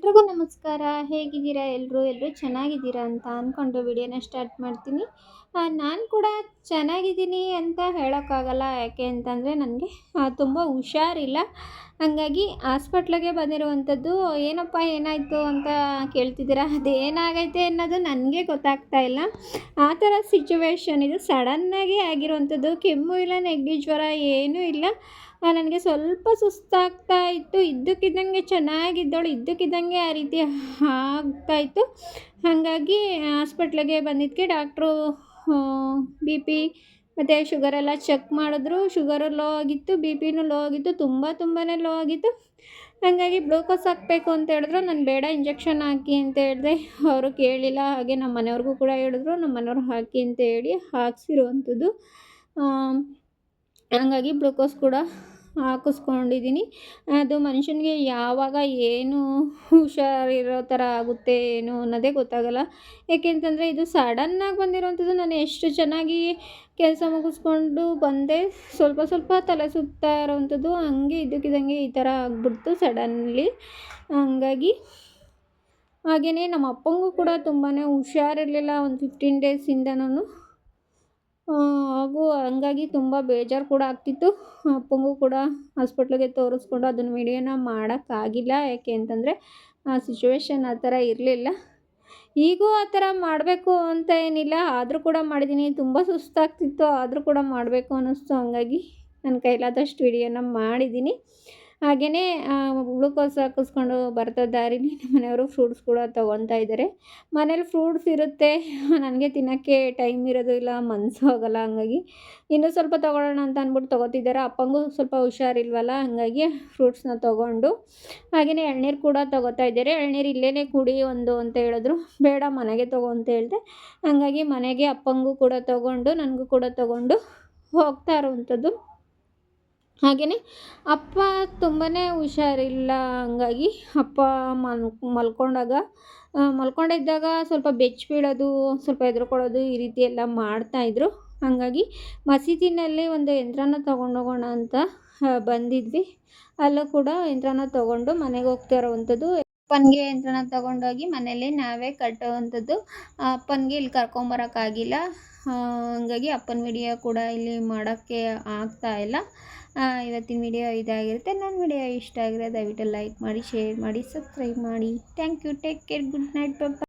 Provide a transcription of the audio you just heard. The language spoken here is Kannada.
ಎಲ್ರಿಗೂ ನಮಸ್ಕಾರ. ಹೇಗಿದ್ದೀರಾ ಎಲ್ಲರೂ ಚೆನ್ನಾಗಿದ್ದೀರಾ ಅಂತ ಅಂದ್ಕೊಂಡು ವಿಡಿಯೋನ ಸ್ಟಾರ್ಟ್ ಮಾಡ್ತೀನಿ. ನಾನು ಕೂಡ ಚೆನ್ನಾಗಿದ್ದೀನಿ ಅಂತ ಹೇಳೋಕ್ಕಾಗಲ್ಲ. ಯಾಕೆ ಅಂತಂದರೆ ನನಗೆ ತುಂಬ ಹುಷಾರಿಲ್ಲ. ಹಾಗಾಗಿ ಹಾಸ್ಪಿಟ್ಲಿಗೆ ಬಂದಿರುವಂಥದ್ದು. ಏನಪ್ಪ ಏನಾಯಿತು ಅಂತ ಕೇಳ್ತಿದ್ದೀರಾ? ಅದೇನಾಗೈತೆ ಅನ್ನೋದು ನನಗೆ ಗೊತ್ತಾಗ್ತಾ ಇಲ್ಲ. ಆ ಥರ ಸಿಚುವೇಶನ್ ಇದು. ಸಡನ್ನಾಗಿ ಆಗಿರುವಂಥದ್ದು. ಕೆಮ್ಮು ಇಲ್ಲ, ನೆಗಡಿ, ಜ್ವರ ಏನೂ ಇಲ್ಲ. ನನಗೆ ಸ್ವಲ್ಪ ಸುಸ್ತಾಗ್ತಾ ಇತ್ತು. ಇದ್ದಕ್ಕಿದ್ದಂಗೆ ಚೆನ್ನಾಗಿದ್ದವಳು ಇದ್ದಕ್ಕಿದ್ದಂಗೆ ಆ ರೀತಿ ಆಗ್ತಾಯಿತ್ತು. ಹಾಗಾಗಿ ಹಾಸ್ಪಿಟ್ಲಿಗೆ ಬಂದಿದ್ದಕ್ಕೆ ಡಾಕ್ಟ್ರು ಬಿ ಪಿ ಮತ್ತು ಶುಗರೆಲ್ಲ ಚೆಕ್ ಮಾಡಿದ್ರು. ಶುಗರು ಲೋ ಆಗಿತ್ತು, ಬಿ ಪಿನೂ ಲೋ ಆಗಿತ್ತು, ತುಂಬಾ ಲೋ ಆಗಿತ್ತು. ಹಾಗಾಗಿ ಗ್ಲೂಕೋಸ್ ಹಾಕಬೇಕು ಅಂತ ಹೇಳಿದ್ರು. ನಾನು ಬೇಡ, ಇಂಜೆಕ್ಷನ್ ಹಾಕಿ ಅಂತ ಹೇಳಿದೆ. ಅವರು ಕೇಳಲಿಲ್ಲ. ಹಾಗೆ ನಮ್ಮ ಮನೆಯವ್ರಿಗೂ ಕೂಡ ಹೇಳಿದ್ರು. ನಮ್ಮ ಮನೆಯವ್ರು ಹಾಕಿ ಅಂತ ಹೇಳಿ ಹಾಕ್ಸಿರುವಂಥದ್ದು. ಹಾಗಾಗಿ ಗ್ಲೂಕೋಸ್ ಕೂಡ ಹಾಕಿಸ್ಕೊಂಡಿದ್ದೀನಿ. ಅದು ಮನುಷ್ಯನಿಗೆ ಯಾವಾಗ ಏನು ಹುಷಾರಿರೋ ಥರ ಆಗುತ್ತೆ ಏನು ಅನ್ನೋದೇ ಗೊತ್ತಾಗಲ್ಲ. ಏಕೆಂತಂದರೆ ಇದು ಸಡನ್ನಾಗಿ ಬಂದಿರೋವಂಥದ್ದು. ನಾನು ಎಷ್ಟು ಚೆನ್ನಾಗಿ ಕೆಲಸ ಮುಗಿಸ್ಕೊಂಡು ಬಂದೆ. ಸ್ವಲ್ಪ ತಲೆ ಸುತ್ತಾ ಇರೋವಂಥದ್ದು. ಹಂಗೆ ಇದ್ದಕ್ಕಿದ್ದಂಗೆ ಈ ಥರ ಆಗ್ಬಿಡ್ತು ಸಡನ್ಲಿ. ಹಾಗಾಗಿ ಹಾಗೆಯೇ ನಮ್ಮ ಅಪ್ಪಂಗೂ ಕೂಡ ತುಂಬಾ ಹುಷಾರಿರಲಿಲ್ಲ ಒಂದು 15 ಡೇಸಿಂದನೂ. ಹಾಗೂ ಹಂಗಾಗಿ ತುಂಬ ಬೇಜಾರು ಕೂಡ ಆಗ್ತಿತ್ತು. ಅಪ್ಪಂಗೂ ಕೂಡ ಹಾಸ್ಪಿಟ್ಲಿಗೆ ತೋರಿಸ್ಕೊಂಡು ಅದನ್ನು ವಿಡಿಯೋನ ಮಾಡೋಕ್ಕಾಗಿಲ್ಲ. ಯಾಕೆ ಅಂತಂದರೆ ಆ ಸಿಚುವೇಶನ್ ಆ ಥರ ಇರಲಿಲ್ಲ. ಈಗೂ ಆ ಥರ ಮಾಡಬೇಕು ಅಂತ ಏನಿಲ್ಲ, ಆದರೂ ಕೂಡ ಮಾಡಿದ್ದೀನಿ. ತುಂಬ ಸುಸ್ತಾಗ್ತಿತ್ತು, ಆದರೂ ಕೂಡ ಮಾಡಬೇಕು ಅನ್ನಿಸ್ತು. ಹಂಗಾಗಿ ನನ್ನ ಕೈಲಾದಷ್ಟು ವಿಡಿಯೋನ ಮಾಡಿದ್ದೀನಿ. ಹಾಗೆಯೇ ಗ್ಲೂಕೋಸ್ ಹಾಕಿಸ್ಕೊಂಡು ಬರ್ತಾ ದಾರಿಲಿ ನಮ್ಮ ಮನೆಯವರು ಫ್ರೂಟ್ಸ್ ಕೂಡ ತೊಗೊತಾ ಇದ್ದಾರೆ. ಮನೇಲಿ ಫ್ರೂಟ್ಸ್ ಇರುತ್ತೆ, ನನಗೆ ತಿನ್ನೋಕ್ಕೆ ಟೈಮ್ ಇರೋದಿಲ್ಲ, ಮನಸ್ಸು ಹೋಗಲ್ಲ. ಹಂಗಾಗಿ ಇನ್ನೂ ಸ್ವಲ್ಪ ತೊಗೊಳ್ಳೋಣ ಅಂತ ಅಂದ್ಬಿಟ್ಟು ತೊಗೋತಿದ್ದಾರೆ. ಅಪ್ಪಂಗೂ ಸ್ವಲ್ಪ ಹುಷಾರಿಲ್ವಲ್ಲ, ಹಾಗಾಗಿ ಫ್ರೂಟ್ಸ್ನ ತೊಗೊಂಡು ಹಾಗೆಯೇ ಎಳ್ನೀರು ಕೂಡ ತೊಗೋತಾ ಇದ್ದಾರೆ. ಎಳ್ನೀರು ಇಲ್ಲೇ ಕುಡಿ ಒಂದು ಅಂತ ಹೇಳಿದ್ರು. ಬೇಡ, ಮನೆಗೆ ತೊಗೊ ಅಂತ ಹೇಳಿದೆ. ಹಾಗಾಗಿ ಮನೆಗೆ ಅಪ್ಪಂಗೂ ಕೂಡ ತೊಗೊಂಡು ನನಗೂ ಕೂಡ ತೊಗೊಂಡು ಹೋಗ್ತಾ ಇರುವಂಥದ್ದು. ಹಾಗೆಯೇ ಅಪ್ಪ ತುಂಬಾ ಹುಷಾರಿಲ್ಲ. ಹಂಗಾಗಿ ಅಪ್ಪ ಮಲ್ಕೊಂಡಿದ್ದಾಗ ಸ್ವಲ್ಪ ಬೆಚ್ಚ ಬೀಳೋದು, ಸ್ವಲ್ಪ ಹೆದರ್ಕೊಳ್ಳೋದು, ಈ ರೀತಿ ಎಲ್ಲ ಮಾಡ್ತಾಯಿದ್ರು. ಹಾಗಾಗಿ ಮಸೀದಿನಲ್ಲಿ ಒಂದು ಯಂತ್ರನ ತೊಗೊಂಡೋಗೋಣ ಅಂತ ಬಂದಿದ್ವಿ. ಅಲ್ಲೂ ಕೂಡ ಯಂತ್ರನ ತೊಗೊಂಡು ಮನೆಗೆ ಹೋಗ್ತಾ ಇರೋವಂಥದ್ದು. ಅಪ್ಪನಿಗೆ ಯಂತ್ರನ ತೊಗೊಂಡೋಗಿ ಮನೇಲಿ ನಾವೇ ಕಟ್ಟುವಂಥದ್ದು. ಅಪ್ಪನಿಗೆ ಇಲ್ಲಿ ಕರ್ಕೊಂಬರೋಕ್ಕಾಗಿಲ್ಲ. ಹಾಗಾಗಿ ಅಪ್ಪನ ವಿಡಿಯೋ ಕೂಡ ಇಲ್ಲಿ ಮಾಡೋಕ್ಕೆ ಆಗ್ತಾಯಿಲ್ಲ. ಇವತ್ತಿನ ವಿಡಿಯೋ ಇದಾಗಿರುತ್ತೆ. ನನ್ನ ವಿಡಿಯೋ ಇಷ್ಟ ಆಗಿದ್ರೆ ದಯವಿಟ್ಟು ಲೈಕ್ ಮಾಡಿ, ಶೇರ್ ಮಾಡಿ, ಸಬ್ಸ್ಕ್ರೈಬ್ ಮಾಡಿ. Thank you. Take care. Good night. Bye.